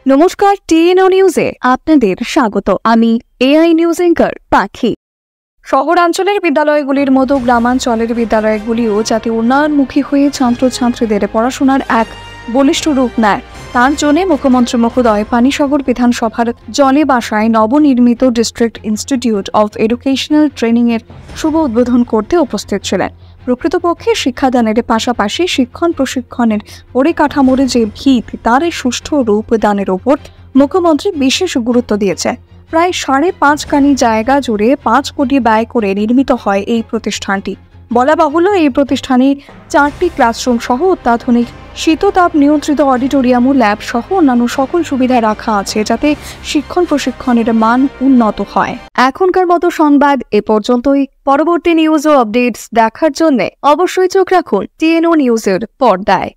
নমস্কার, টিএনও নিউজে আপনাদের স্বাগত। আমি এআই নিউজ অ্যাঙ্কার পাখি। শহরাঞ্চলের বিদ্যালয়গুলির মতো গ্রামাঞ্চলের বিদ্যালয়গুলিও যাতে উন্নয়নমুখী হয়ে ছাত্রছাত্রীদের পড়াশোনার এক বলিষ্ঠ রূপ নেয়, তার জন্য মুখ্যমন্ত্রী মহোদয় পানিসাগর বিধানসভার জলে বাসায় নবনির্মিত district institute of educational training এর শুভ উদ্বোধন করতে উপস্থিত ছিলেন। প্রকৃতপক্ষে শিক্ষাদানের পাশাপাশি শিক্ষণ প্রশিক্ষণের পরিকাঠামোর যে ভিত, তার সুষ্ঠু রূপ দানের ওপর মুখ্যমন্ত্রী বিশেষ গুরুত্ব দিয়েছে। প্রায় 5.5 কানি জায়গা জুড়ে 5 কোটি ব্যয় করে নির্মিত হয় এই প্রতিষ্ঠানটি। বলা বাহুল্য, এই প্রতিষ্ঠানে 4টি ক্লাসরুম সহ অত্যাধুনিক শীততাপ নিয়ন্ত্রিত অডিটোরিয়াম ও ল্যাব সহ অন্যান্য সকল সুবিধা রাখা আছে, যাতে শিক্ষণ প্রশিক্ষণের মান উন্নত হয়। এখনকার মতো সংবাদ এ পর্যন্তই। পরবর্তী নিউজ ও আপডেটস দেখার জন্য অবশ্যই চোখ রাখুন টিএনও নিউজের পর্দায়।